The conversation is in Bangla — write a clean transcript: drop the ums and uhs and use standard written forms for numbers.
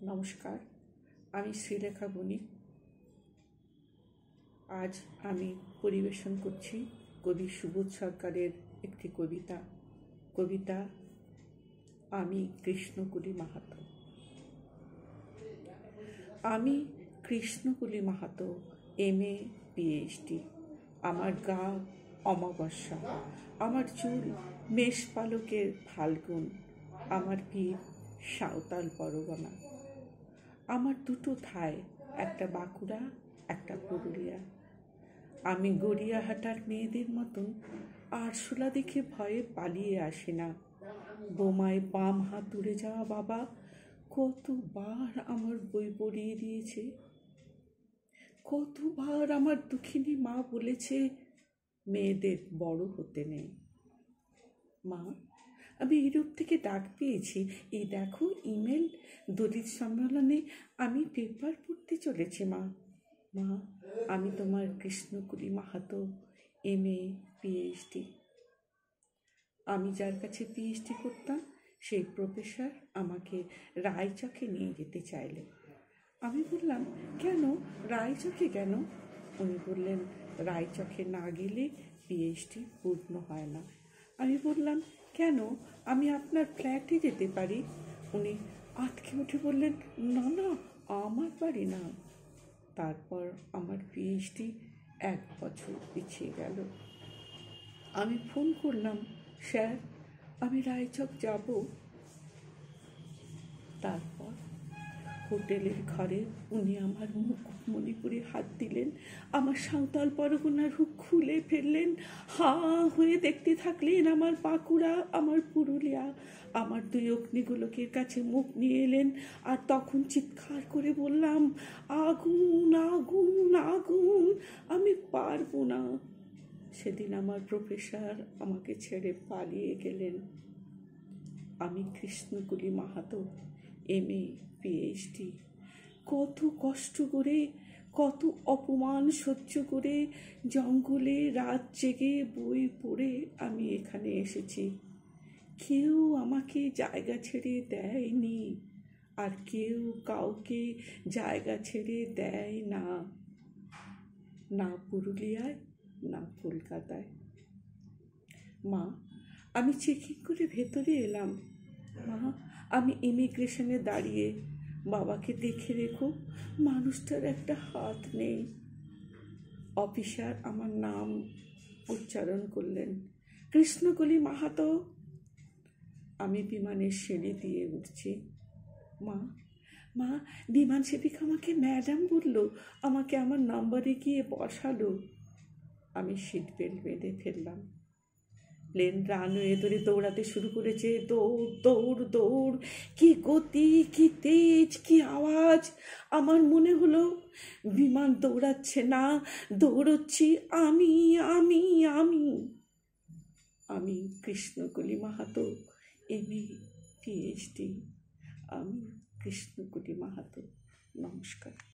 নমস্কার, আমি শ্রীলেখা বণিক। আজ আমি পরিবেশন করছি কবি সুবোধ সরকারের একটি কবিতা আমি কৃষ্ণকলি মাহাতো। আমি কৃষ্ণকলি মাহাতো, MA PhD। আমার গা অমাবস্যা, আমার চুল মেষ পালকের ফাল্গুন, আমার পিঠ সাঁওতাল পরগনা। আমার দুটো ঠাঁই, একটা বাঁকুড়া, একটা পুরুলিয়া। আমি গড়িয়াহাটার মেয়েদের মতন আরশোলা দেখে ভয়ে পালিয়ে আসি না। বোমায় বাম হাত উড়ে যাওয়া বাবা কতবার আমার বই পড়িয়ে দিয়েছে, কতবার আমার দুঃখিনী মা বলেছে মেয়েদের বড় হতে নেই। মা, আমি ইউরোপ থেকে ডাক পেয়েছি, এই দেখো ইমেল, দলিত সম্মেলনে আমি পেপার পড়তে চলেছি। মা, আমি তোমার কৃষ্ণকলি মাহাতো, MA PhD। আমি যার কাছে PhD করতাম সেই প্রফেসর আমাকে রায়চকে নিয়ে যেতে চাইলেন। আমি বললাম, কেন রায়চকে কেন? উনি বললেন, রায়চকে না গেলে PhD পূর্ণ হয় না। আমি বললাম, কেন? আমি আপনার ফ্ল্যাটে যেতে পারি। উনি আঁতকে উঠে বললেন, না, আমার বাড়ি না। তারপর আমার PhD 1 বছর পিছিয়ে গেল। আমি ফোন করলাম, স্যার আমি রায়চক যাব। তারপর হোটেলের ঘরে উনি আমার মুকুটমণিপুরে হাত দিলেন, আমার সাঁওতাল পরগনার হুক খুলে ফেললেন। হাঁ হয়ে দেখতে থাকলেন আমার বাঁকুড়া, আমার পুরুলিয়া। আমার 2 অগ্নিগোলকের কাছে মুখ নিয়ে এলেন, আর তখন চিৎকার করে বললাম, আগুন আগুন আগুন, আমি পারবো না। সেদিন আমার প্রফেসর আমাকে ছেড়ে পালিয়ে গেলেন। আমি কৃষ্ণকলি মাহাতো, MA PhD। কত কষ্ট করে, কত অপমান সহ্য করে, জঙ্গলে রাত জেগে বই পড়ে আমি এখানে এসেছি। কেউ আমাকে জায়গা ছেড়ে দেয়নি, আর কেউ কাউকে জায়গা ছেড়ে দেয় না, না পুরুলিয়ায়, না কলকাতায়। মা, আমি চেকিং করে ভেতরে এলাম। মা, আমি ইমিগ্রেশনে দাঁড়িয়ে, বাবাকে দেখে রেখো, মানুষটার একটা হাত নেই। অফিসার আমার নাম উচ্চারণ করলেন, কৃষ্ণকলি মাহাতো। আমি বিমানের সিঁড়ি দিয়ে উঠছি। মা, বিমান সেবিকা আমাকে ম্যাডাম বলল, আমাকে আমার নাম্বারে গিয়ে বসালো। আমি সিট বেল্ট বেঁধে ফেললাম। প্লেন রানওয়ে ধরে দৌড়াতে শুরু করেছে। দৌড় দৌড় দৌড়, কি গতি, কি তেজ, কি আওয়াজ! আমার মনে হলো বিমান দৌড়াচ্ছে না, দৌড়চ্ছি আমি আমি আমি আমি কৃষ্ণকলি মাহাতো, MA PhD। আমি কৃষ্ণকলি মাহাতো। নমস্কার।